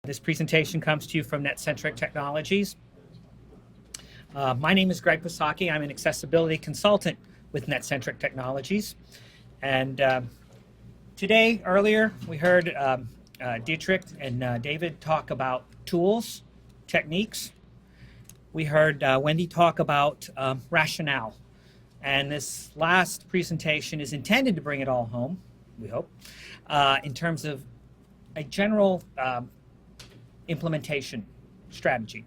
This presentation comes to you from NetCentric Technologies. My name is Greg Pisocky. I'm an accessibility consultant with NetCentric Technologies. And earlier, we heard Dietrich and David talk about tools, techniques. We heard Wendy talk about rationale. And this last presentation is intended to bring it all home, we hope, in terms of a general implementation strategy.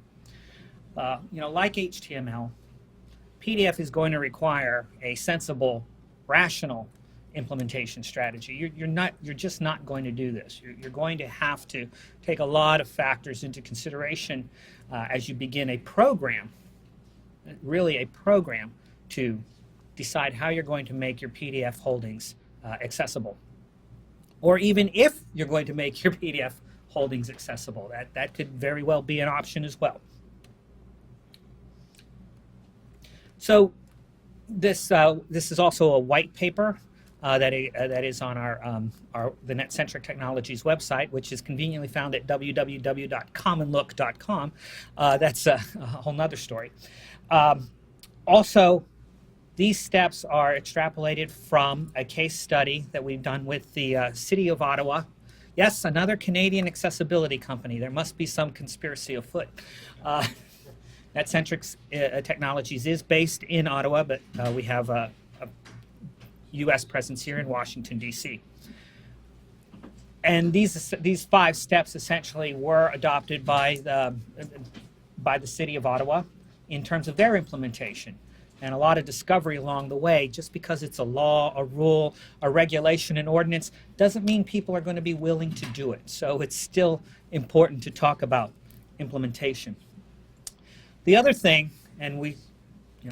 Like HTML, PDF is going to require a sensible, rational implementation strategy. You're just not going to do this. You're going to have to take a lot of factors into consideration as you begin a program, really a program to decide how you're going to make your PDF holdings accessible. Or even if you're going to make your PDF holdings accessible, that could very well be an option as well. So this is also a white paper that is on the NetCentric Technologies website, which is conveniently found at www.commonlook.com. That's a whole nother story. Also, these steps are extrapolated from a case study that we've done with the City of Ottawa. Yes, another Canadian accessibility company. There must be some conspiracy afoot. NetCentric Technologies is based in Ottawa, but we have a U.S. presence here in Washington, D.C. And these 5 steps essentially were adopted by the City of Ottawa in terms of their implementation. And a lot of discovery along the way. Just because it's a law, a rule, a regulation, an ordinance, doesn't mean people are going to be willing to do it. So it's still important to talk about implementation. The other thing, and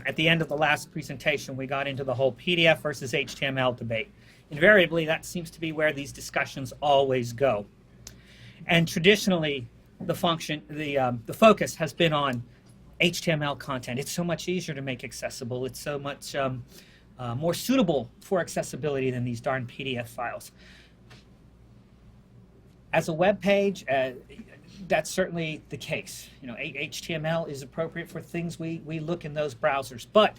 at the end of the last presentation, we got into the whole PDF versus HTML debate. Invariably, that seems to be where these discussions always go. And traditionally, the focus has been on HTML content. It's so much easier to make accessible. It's so much more suitable for accessibility than these darn PDF files. As a web page, that's certainly the case. HTML is appropriate for things we look in those browsers, but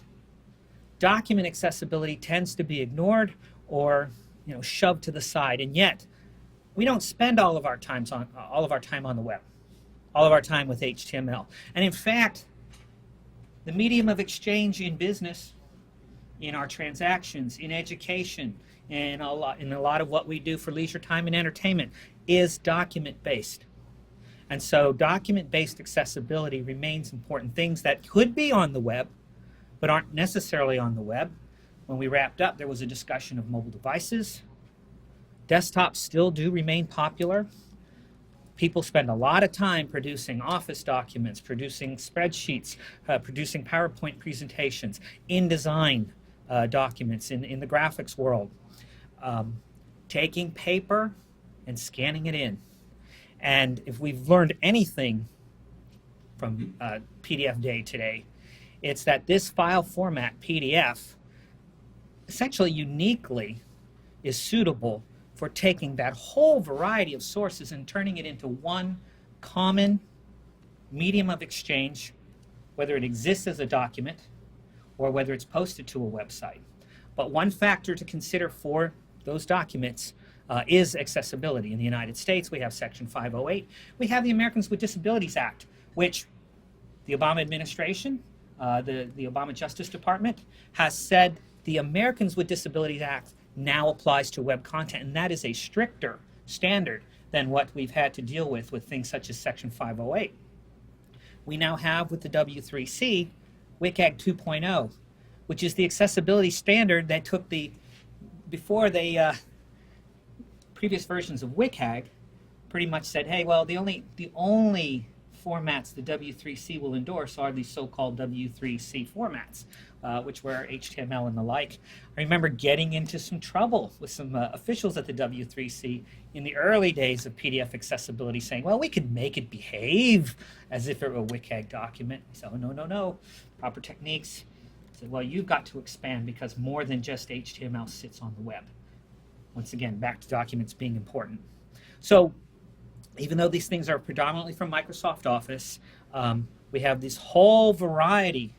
document accessibility tends to be ignored or shoved to the side. And yet, we don't spend all of our time on the web, all of our time with HTML. And in fact, the medium of exchange in business, in our transactions, in education, in a lot of what we do for leisure time and entertainment is document-based. And so document-based accessibility remains important. Things that could be on the web, but aren't necessarily on the web. When we wrapped up, there was a discussion of mobile devices. Desktops still do remain popular. People spend a lot of time producing Office documents, producing spreadsheets, producing PowerPoint presentations, InDesign documents in the graphics world, taking paper and scanning it in. And if we've learned anything from PDF Day today, it's that this file format, PDF, essentially uniquely is suitable for taking that whole variety of sources and turning it into one common medium of exchange, whether it exists as a document or whether it's posted to a website. But one factor to consider for those documents is accessibility. In the United States, we have Section 508. We have the Americans with Disabilities Act, which the Obama administration, the Obama Justice Department, has said the Americans with Disabilities Act now applies to web content, and that is a stricter standard than what we've had to deal with things such as Section 508. We now have with the W3C WCAG 2.0, which is the accessibility standard that took before the previous versions of WCAG pretty much said, hey, well, the only formats the W3C will endorse are the so-called W3C formats, which were HTML and the like. I remember getting into some trouble with some officials at the W3C in the early days of PDF accessibility saying, well, we could make it behave as if it were a WCAG document. I said, oh, no, proper techniques. I said, well, you've got to expand because more than just HTML sits on the web. Once again, back to documents being important. So even though these things are predominantly from Microsoft Office, we have this whole variety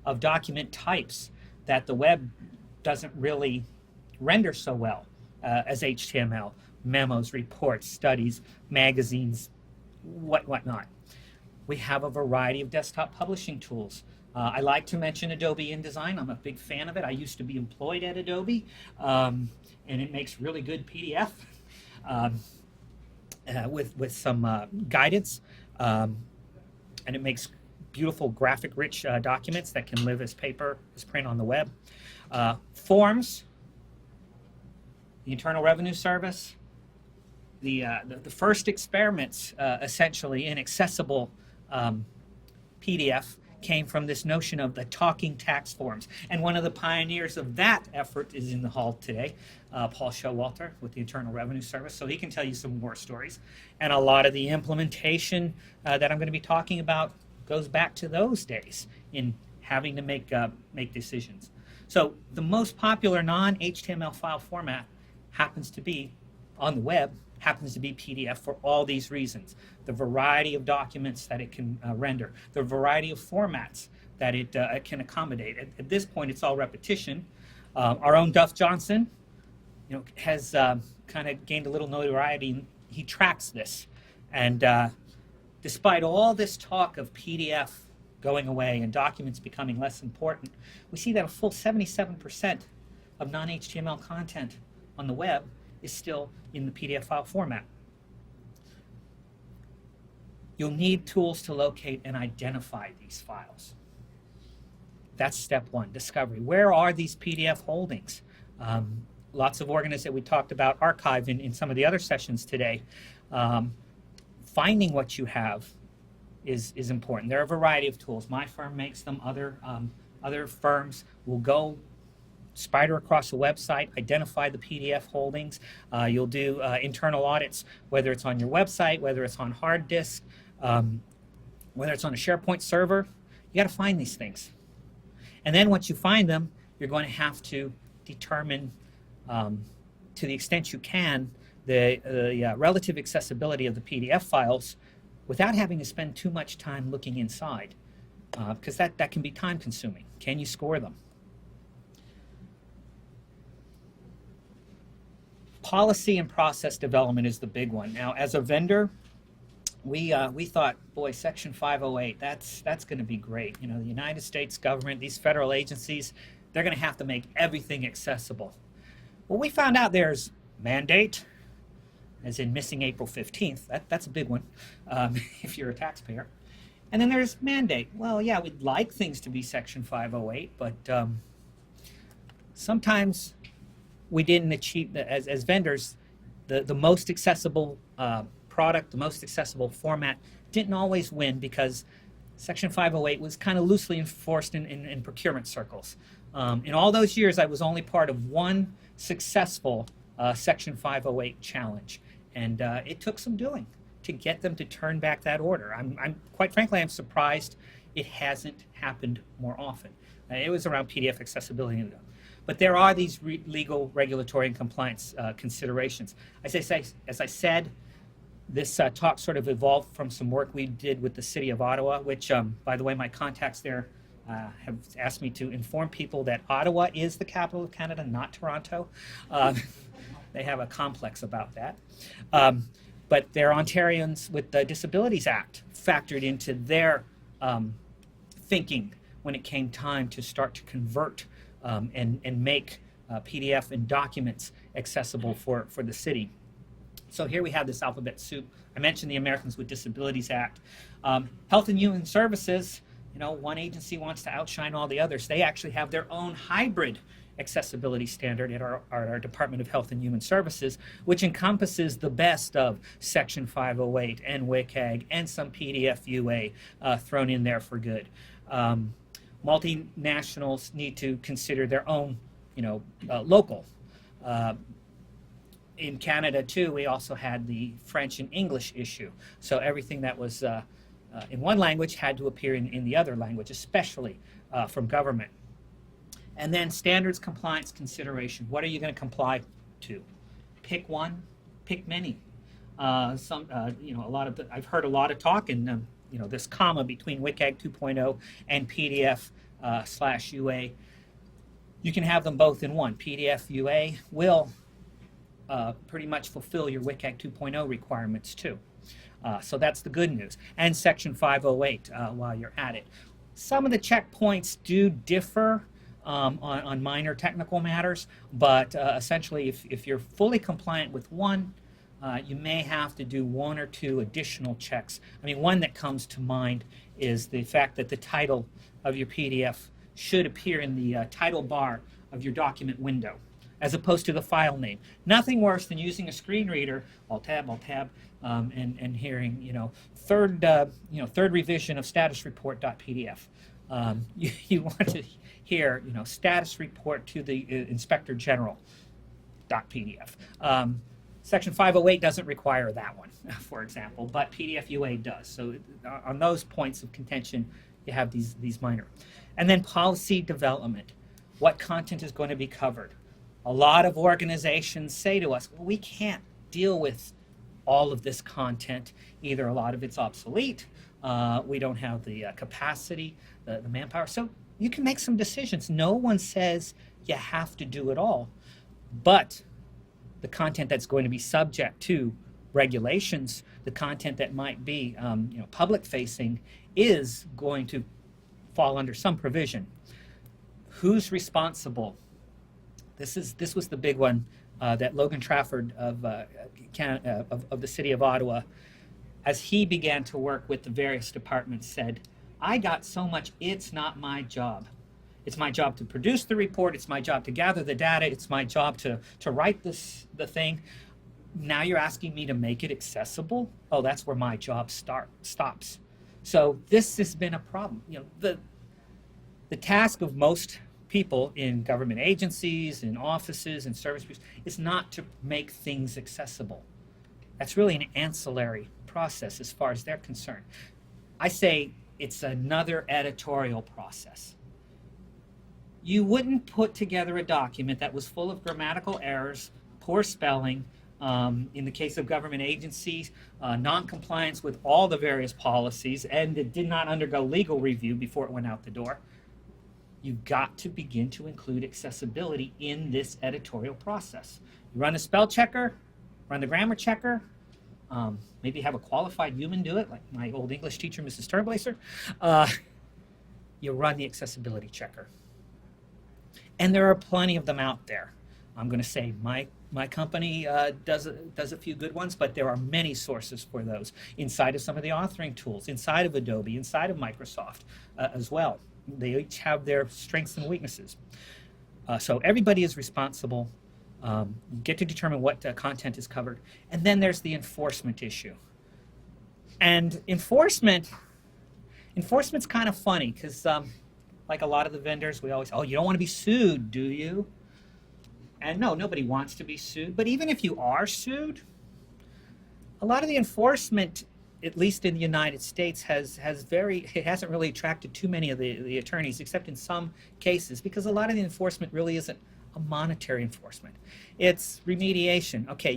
of document types that the web doesn't really render so well as HTML. Memos, reports, studies, magazines, whatnot. We have a variety of desktop publishing tools. I like to mention Adobe InDesign. I'm a big fan of it. I used to be employed at Adobe, and it makes really good PDF with some guidance, and it makes beautiful graphic-rich documents that can live as paper, as print on the web. Forms, the Internal Revenue Service, the first experiments essentially in accessible PDF came from this notion of the talking tax forms. And one of the pioneers of that effort is in the hall today, Paul Showalter with the Internal Revenue Service, so he can tell you some more stories. And a lot of the implementation that I'm going to be talking about goes back to those days in having to make decisions. So the most popular non-HTML file format happens to be on the web, happens to be PDF for all these reasons. The variety of documents that it can render, the variety of formats that it can accommodate. At this point, it's all repetition. Our own Duff Johnson, has kind of gained a little notoriety. He tracks this, and despite all this talk of PDF going away and documents becoming less important, we see that a full 77% of non-HTML content on the web is still in the PDF file format. You'll need tools to locate and identify these files. That's step one, discovery. Where are these PDF holdings? Lots of organizations, we talked about archive in some of the other sessions today. Finding what you have is important. There are a variety of tools. My firm makes them. Other firms will go spider across the website, identify the PDF holdings. You'll do internal audits, whether it's on your website, whether it's on hard disk, whether it's on a SharePoint server. You got to find these things. And then once you find them, you're going to have to determine, to the extent you can, the relative accessibility of the PDF files without having to spend too much time looking inside, because that can be time consuming. Can you score them? Policy and process development is the big one. Now, as a vendor, we thought, boy, Section 508, that's going to be great. The United States government, these federal agencies, they're going to have to make everything accessible. Well, we found out there's mandate, as in missing April 15th. That's a big one if you're a taxpayer. And then there's mandate. Well, yeah, we'd like things to be Section 508, but sometimes we didn't achieve, as vendors, the most accessible product, the most accessible format didn't always win because Section 508 was kind of loosely enforced in procurement circles. In all those years, I was only part of one successful Section 508 challenge, and it took some doing to get them to turn back that order. I'm quite frankly, I'm surprised it hasn't happened more often. It was around PDF accessibility. But there are these legal, regulatory, and compliance considerations. As I said, this talk sort of evolved from some work we did with the city of Ottawa, which, by the way, my contacts there have asked me to inform people that Ottawa is the capital of Canada, not Toronto. They have a complex about that. But they're Ontarians with the Disabilities Act factored into their thinking when it came time to start to convert and make PDF and documents accessible for the city. So here we have this alphabet soup. I mentioned the Americans with Disabilities Act. Health and Human Services, one agency wants to outshine all the others. They actually have their own hybrid accessibility standard at our Department of Health and Human Services, which encompasses the best of Section 508 and WCAG and some PDF UA thrown in there for good. Multinationals need to consider their own, local. In Canada, too, we also had the French and English issue. So everything that was in one language had to appear in the other language, especially from government. And then standards compliance consideration. What are you going to comply to? Pick one, pick many. A lot of I've heard a lot of talk in this comma between WCAG 2.0 and PDF slash UA. You can have them both in one. PDF UA will pretty much fulfill your WCAG 2.0 requirements too. So that's the good news. And Section 508 while you're at it. Some of the checkpoints do differ on minor technical matters, but essentially if you're fully compliant with one, you may have to do one or two additional checks. I mean, one that comes to mind is the fact that the title of your PDF should appear in the title bar of your document window, as opposed to the file name. Nothing worse than using a screen reader, Alt tab, and hearing, third revision of status report.pdf. You want to hear, status report to the Inspector General.pdf. Section 508 doesn't require that one, for example, but PDF UA does. So on those points of contention, you have these minor. And then policy development. What content is going to be covered? A lot of organizations say to us, well, we can't deal with all of this content. Either a lot of it's obsolete, we don't have the capacity, the manpower. So you can make some decisions. No one says you have to do it all, but the content that's going to be subject to regulations, the content that might be public-facing, is going to fall under some provision. Who's responsible? This was the big one that Logan Trafford of the city of Ottawa, as he began to work with the various departments, said, I got so much, it's not my job. It's my job to produce the report. It's my job to gather the data. It's my job to write the thing. Now you're asking me to make it accessible? Oh, that's where my job stops. So this has been a problem. The task of most people in government agencies, in offices, and service groups is not to make things accessible. That's really an ancillary process as far as they're concerned. I say it's another editorial process. You wouldn't put together a document that was full of grammatical errors, poor spelling, in the case of government agencies, non-compliance with all the various policies, and it did not undergo legal review before it went out the door. You've got to begin to include accessibility in this editorial process. You run a spell checker, run the grammar checker, maybe have a qualified human do it, like my old English teacher, Mrs. Turnblaser. You run the accessibility checker. And there are plenty of them out there. I'm going to say my company does a few good ones, but there are many sources for those inside of some of the authoring tools, inside of Adobe, inside of Microsoft as well. They each have their strengths and weaknesses. So everybody is responsible. You get to determine what content is covered. And then there's the enforcement issue. And enforcement's kind of funny because like a lot of the vendors, we always, oh, you don't want to be sued, do you? And no, nobody wants to be sued. But even if you are sued, a lot of the enforcement, at least in the United States, it hasn't really attracted too many of the attorneys, except in some cases, because a lot of the enforcement really isn't a monetary enforcement. It's remediation. Okay,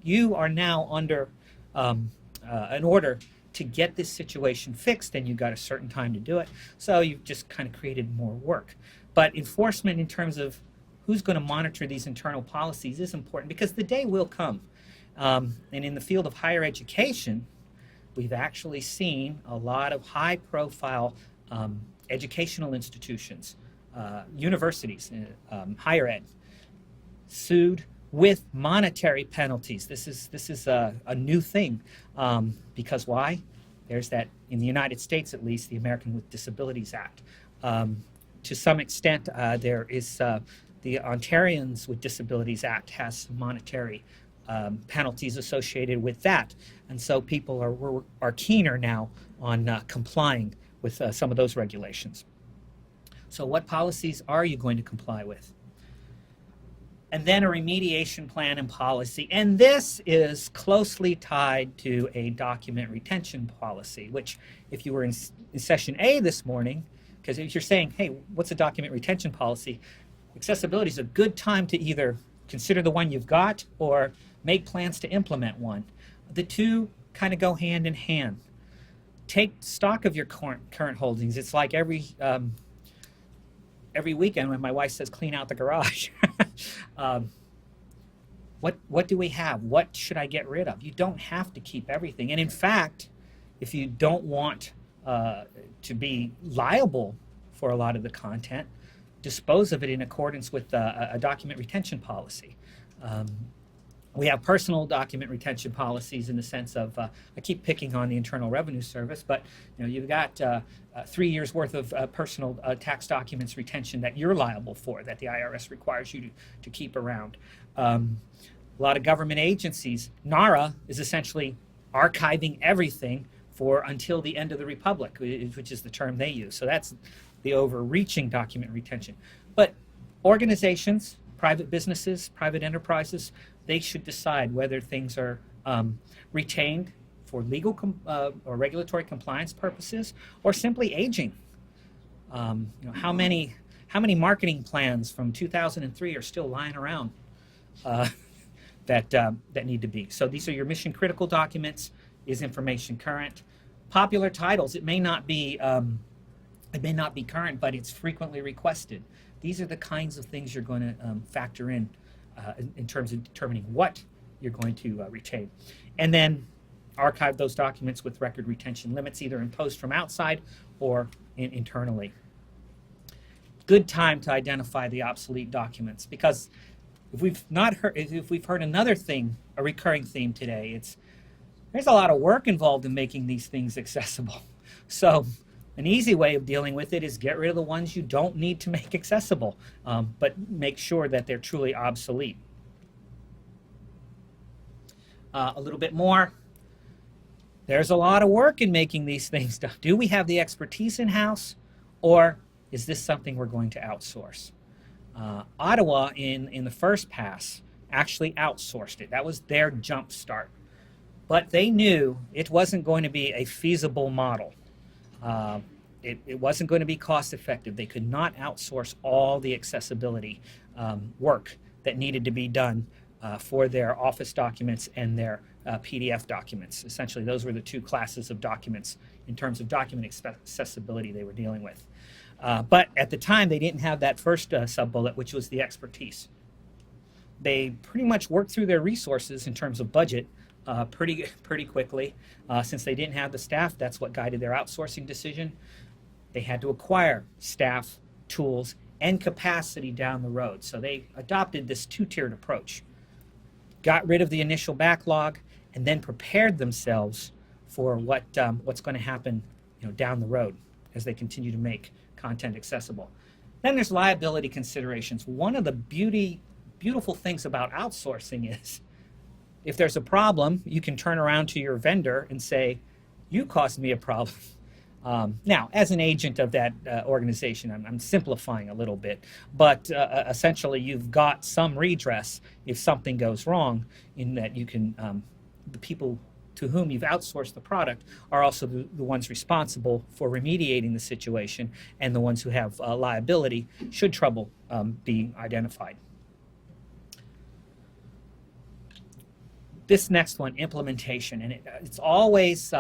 you are now under an order to get this situation fixed, and you've got a certain time to do it. So you've just kind of created more work. But enforcement in terms of who's going to monitor these internal policies is important, because the day will come. And in the field of higher education, we've actually seen a lot of high-profile educational institutions, universities, higher ed, sued with monetary penalties. This is a new thing, because why? There's that, in the United States at least, the American with Disabilities Act. To some extent, there is the Ontarians with Disabilities Act has some monetary penalties associated with that, and so people are keener now on complying with some of those regulations. So what policies are you going to comply with? And then a remediation plan and policy. And this is closely tied to a document retention policy, which if you were in session A this morning, because if you're saying, hey, what's a document retention policy? Accessibility is a good time to either consider the one you've got or make plans to implement one. The two kind of go hand in hand. Take stock of your current holdings. It's like every weekend when my wife says clean out the garage. um, what do we have? What should I get rid of? You don't have to keep everything. And in fact, if you don't want to be liable for a lot of the content, dispose of it in accordance with a document retention policy. We have personal document retention policies in the sense of, I keep picking on the Internal Revenue Service, but you've got 3 years worth of personal tax documents retention that you're liable for, that the IRS requires you to keep around. A lot of government agencies, NARA is essentially archiving everything for until the end of the Republic, which is the term they use. So that's the overreaching document retention. But organizations, private businesses, private enterprises, they should decide whether things are retained for legal or regulatory compliance purposes, or simply aging. How many marketing plans from 2003 are still lying around that need to be? So these are your mission critical documents. Is information current? Popular titles. It may not be current, but it's frequently requested. These are the kinds of things you're going to factor in terms of determining what you're going to retain. And then archive those documents with record retention limits, either imposed from outside or internally. Good time to identify the obsolete documents, because if we've heard another thing, a recurring theme today, there's a lot of work involved in making these things accessible. So an easy way of dealing with it is get rid of the ones you don't need to make accessible, but make sure that they're truly obsolete. A little bit more. There's a lot of work in making these things. Do we have the expertise in-house, or is this something we're going to outsource? Ottawa, in the first pass, actually outsourced it. That was their jump start. But they knew it wasn't going to be a feasible model. It wasn't going to be cost effective. They could not outsource all the accessibility work that needed to be done for their Office documents and their PDF documents. Essentially, those were the two classes of documents in terms of document accessibility they were dealing with. But at the time, they didn't have that first sub-bullet, which was the expertise. They pretty much worked through their resources in terms of budget pretty quickly. Since they didn't have the staff, that's what guided their outsourcing decision. They had to acquire staff, tools, and capacity down the road. So they adopted this two-tiered approach. Got rid of the initial backlog, and then prepared themselves for what's going to happen down the road as they continue to make content accessible. Then there's liability considerations. One of the beautiful things about outsourcing is if there's a problem, you can turn around to your vendor and say, you caused me a problem. Now, as an agent of that organization, I'm simplifying a little bit, but essentially you've got some redress if something goes wrong, in that you can, the people to whom you've outsourced the product are also the ones responsible for remediating the situation, and the ones who have liability should trouble be identified. This next one, implementation, and it's always,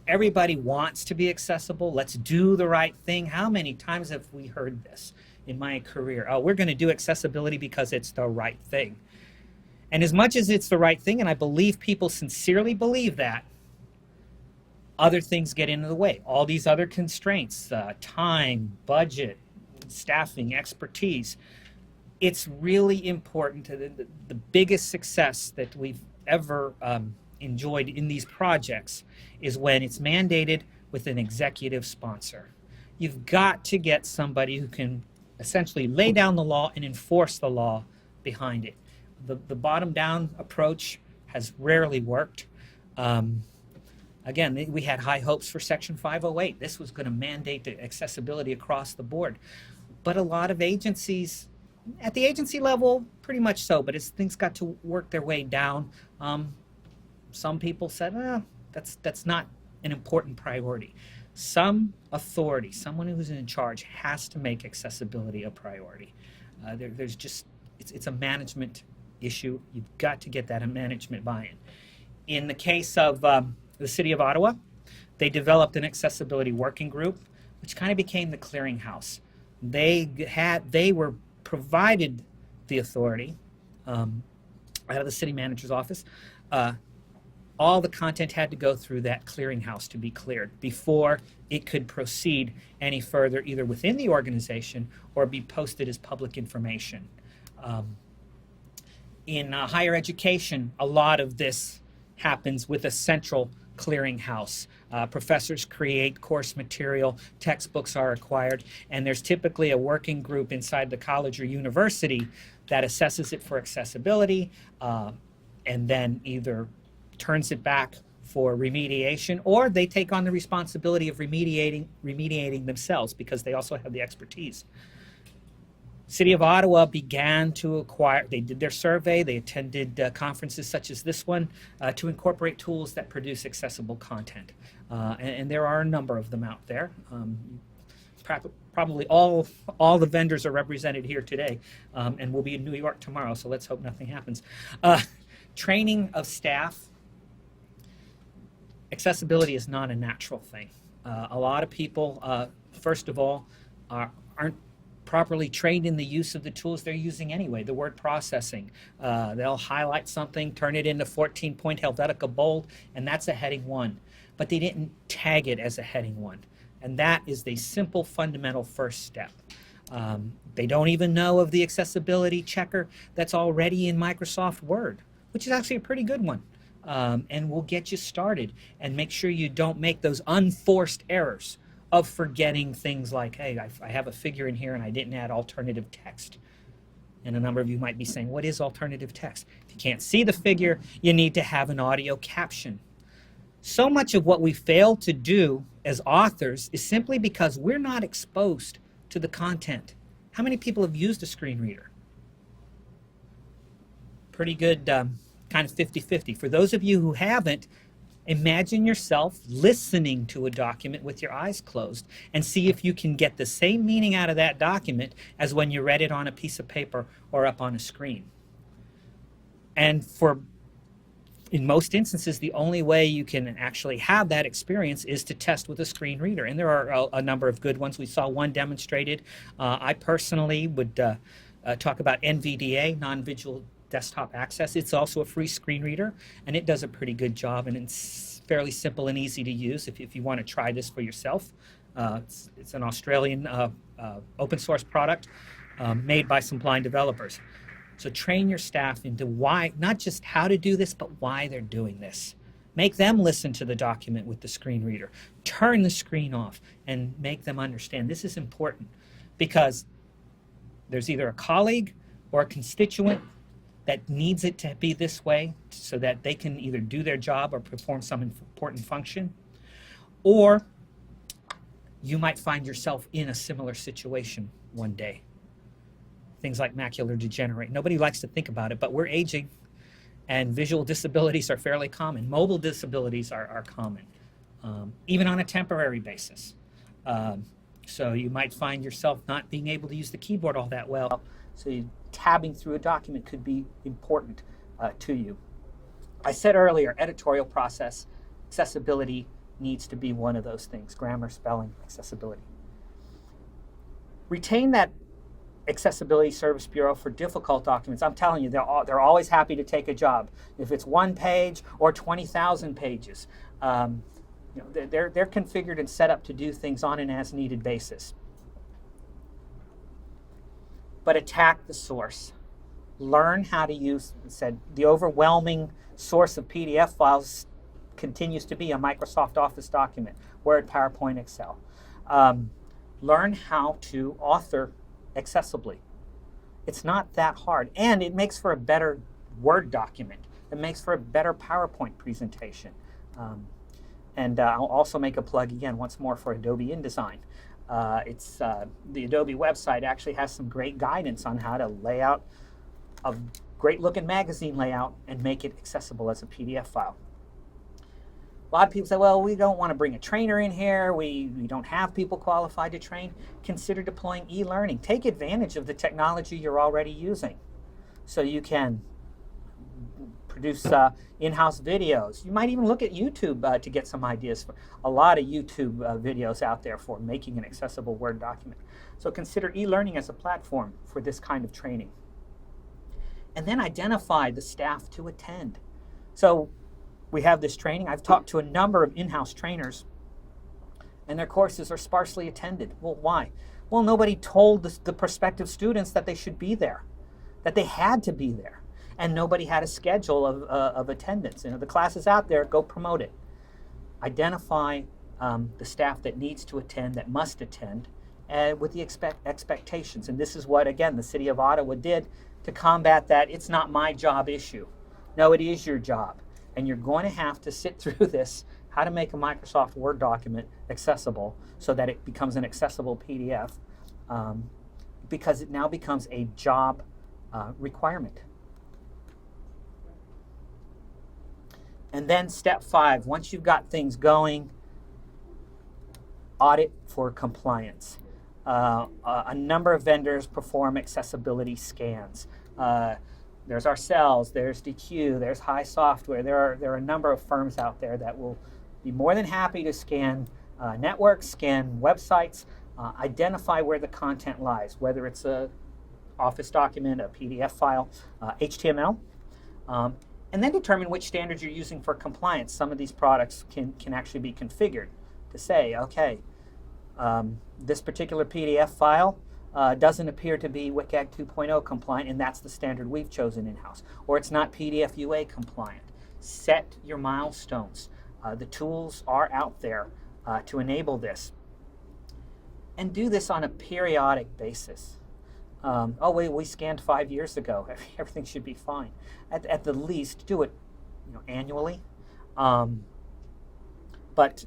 everybody wants to be accessible. Let's do the right thing. How many times have we heard this in my career? Oh, we're going to do accessibility because it's the right thing. And as much as it's the right thing, and I believe people sincerely believe that, other things get into the way. All these other constraints, time, budget, staffing, expertise. It's really important to the biggest success that we've ever enjoyed in these projects is when it's mandated with an executive sponsor. You've got to get somebody who can essentially lay down the law and enforce the law behind it. The bottom-down approach has rarely worked. Again, we had high hopes for Section 508. This was going to mandate the accessibility across the board. But a lot of agencies, at the agency level, pretty much so, but as things got to work their way down, some people said, that's not an important priority. Some authority, someone who's in charge, has to make accessibility a priority. There's just, it's a management issue. You've got to get that management buy-in. In the case of the City of Ottawa, they developed an accessibility working group, which kind of became the clearinghouse. They were provided the authority out of the city manager's office. All the content had to go through that clearinghouse to be cleared before it could proceed any further, either within the organization or be posted as public information. In higher education, a lot of this happens with a central clearinghouse. Professors create course material, textbooks are acquired, and there's typically a working group inside the college or university that assesses it for accessibility and then either turns it back for remediation, or they take on the responsibility of remediating themselves because they also have the expertise. City of Ottawa began to acquire, they did their survey, they attended conferences such as this one to incorporate tools that produce accessible content. And there are a number of them out there. Probably all the vendors are represented here today, and we'll be in New York tomorrow, so let's hope nothing happens. Training of staff. Accessibility is not a natural thing. A lot of people, first of all, aren't properly trained in the use of the tools they're using anyway. The word processing. They'll highlight something, turn it into 14-point Helvetica bold, and that's a heading 1. But they didn't tag it as a heading 1. And that is the simple, fundamental first step. They don't even know of the accessibility checker that's already in Microsoft Word, which is actually a pretty good one. And will get you started, and make sure you don't make those unforced errors of forgetting things like, hey, I have a figure in here and I didn't add alternative text. And a number of you might be saying, what is alternative text? If you can't see the figure, you need to have an audio caption. So much of what we fail to do as authors is simply because we're not exposed to the content. How many people have used a screen reader? Pretty good, kind of 50-50. For those of you who haven't, imagine yourself listening to a document with your eyes closed and see if you can get the same meaning out of that document as when you read it on a piece of paper or up on a screen. And in most instances, the only way you can actually have that experience is to test with a screen reader. And there are a number of good ones. We saw one demonstrated. I personally would talk about NVDA, non-visual desktop access. It's also a free screen reader, and it does a pretty good job, and it's fairly simple and easy to use if you want to try this for yourself. It's an Australian open source product made by some blind developers. So train your staff into why, not just how to do this, but why they're doing this. Make them listen to the document with the screen reader. Turn the screen off and make them understand this is important, because there's either a colleague or a constituent that needs it to be this way so that they can either do their job or perform some important function. Or you might find yourself in a similar situation one day. Things like macular degenerate. Nobody likes to think about it, but we're aging, and visual disabilities are fairly common. Mobile disabilities are common, even on a temporary basis. So you might find yourself not being able to use the keyboard all that well. So tabbing through a document could be important to you. I said earlier, editorial process, accessibility needs to be one of those things. Grammar, spelling, accessibility. Retain that Accessibility Service Bureau for difficult documents. I'm telling you, they're always happy to take a job. If it's 1 page or 20,000 pages, they're configured and set up to do things on an as-needed basis. But attack the source. Learn how to use, the overwhelming source of PDF files continues to be a Microsoft Office document, Word, PowerPoint, Excel. Learn how to author accessibly. It's not that hard, and it makes for a better Word document. It makes for a better PowerPoint presentation. And I'll also make a plug again once more for Adobe InDesign. The Adobe website actually has some great guidance on how to lay out a great looking magazine layout and make it accessible as a PDF file. A lot of people say, well, we don't want to bring a trainer in here. We don't have people qualified to train. Consider deploying e-learning. Take advantage of the technology you're already using so you can produce in-house videos. You might even look at YouTube to get some ideas. For a lot of YouTube videos out there for making an accessible Word document. So consider e-learning as a platform for this kind of training. And then identify the staff to attend. So we have this training. I've talked to a number of in-house trainers, and their courses are sparsely attended. Well, why? Well, nobody told the prospective students that they should be there, that they had to be there, and nobody had a schedule of attendance. The class is out there, go promote it. Identify the staff that needs to attend, that must attend, with the expectations. And this is what, again, the City of Ottawa did to combat that it's not my job issue. No, it is your job. And you're going to have to sit through this, how to make a Microsoft Word document accessible so that it becomes an accessible PDF, because it now becomes a job requirement. And then step 5, once you've got things going, audit for compliance. A number of vendors perform accessibility scans. There's ourselves, there's DQ, there's High Software. There are a number of firms out there that will be more than happy to scan networks, scan websites, identify where the content lies, whether it's a Office document, a PDF file, HTML, and then determine which standards you're using for compliance. Some of these products can actually be configured to say, okay, this particular PDF file doesn't appear to be WCAG 2.0 compliant, and that's the standard we've chosen in-house. Or it's not PDF UA compliant. Set your milestones. The tools are out there to enable this. And do this on a periodic basis. We scanned 5 years ago. Everything should be fine. At the least, do it annually. But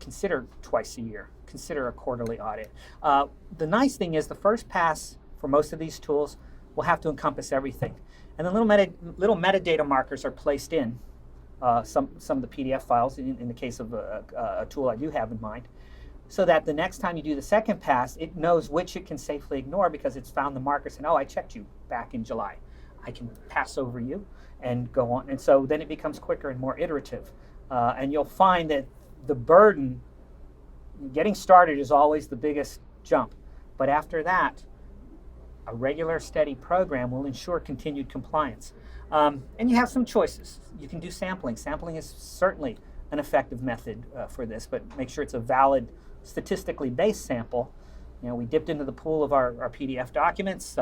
consider twice a year. Consider a quarterly audit. The nice thing is the first pass for most of these tools will have to encompass everything. And the little metadata markers are placed in some of the PDF files, in the case of a tool I do have in mind, so that the next time you do the second pass, it knows which it can safely ignore because it's found the markers and, I checked you back in July. I can pass over you and go on. And so then it becomes quicker and more iterative. And you'll find that the burden, getting started is always the biggest jump. But after that, a regular, steady program will ensure continued compliance. And you have some choices. You can do sampling. Sampling is certainly an effective method for this, but make sure it's a valid, statistically based sample. We dipped into the pool of our PDF documents.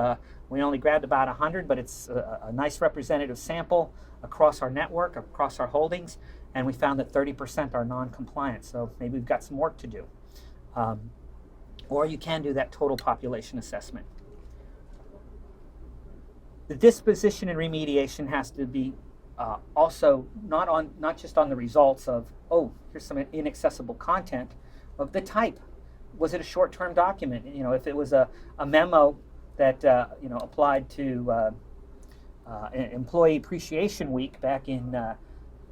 We only grabbed about 100, but it's a nice representative sample across our network, across our holdings, and we found that 30% are non-compliant, so maybe we've got some work to do. Or you can do that total population assessment. The disposition and remediation has to be also not just on the results of, here's some inaccessible content, of the type. Was it a short-term document? If it was a memo that applied to Employee Appreciation Week back in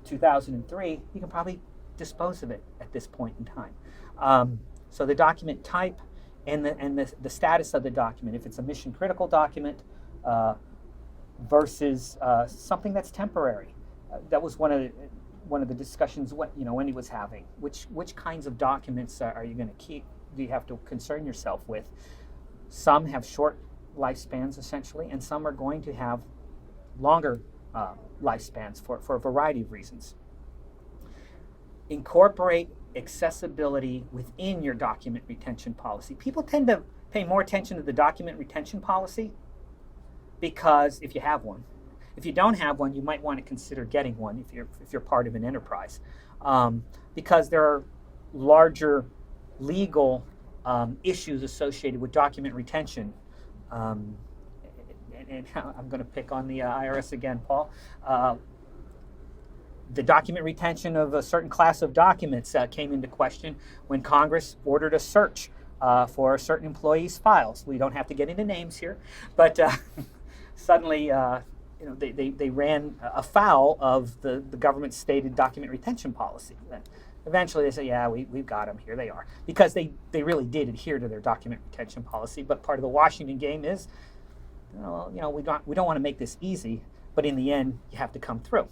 2003, you can probably dispose of it at this point in time. So the document type and the status of the document. If it's a mission-critical document versus something that's temporary. That was one of the discussions Wendy was having. Which kinds of documents are you going to keep? Do you have to concern yourself with? Some have short lifespans essentially, and some are going to have longer lifespans for a variety of reasons. Incorporate accessibility within your document retention policy. People tend to pay more attention to the document retention policy because if you have one. If you don't have one, you might want to consider getting one if you're part of an enterprise, because there are larger legal issues associated with document retention. And I'm going to pick on the IRS again, Paul. The document retention of a certain class of documents came into question when Congress ordered a search for a certain employee's files. We don't have to get into names here, but suddenly they ran afoul of the government's stated document retention policy. Eventually they say, yeah, we've got them, here they are. Because they really did adhere to their document retention policy, but part of the Washington game is, we don't want to make this easy. but in the end, you have to come through.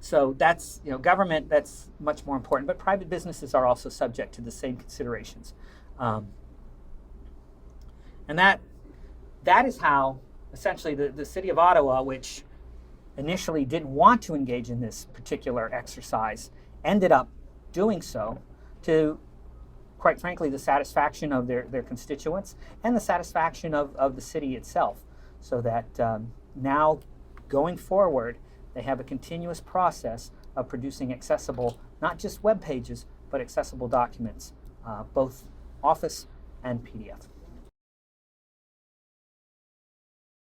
So that's, government, that's much more important, but private businesses are also subject to the same considerations. And that is how, essentially, the city of Ottawa, which initially didn't want to engage in this particular exercise, ended up doing so to, quite frankly, the satisfaction of their constituents and the satisfaction of the city itself, so that now, going forward, they have a continuous process of producing accessible, not just web pages, but accessible documents, both Office and PDF.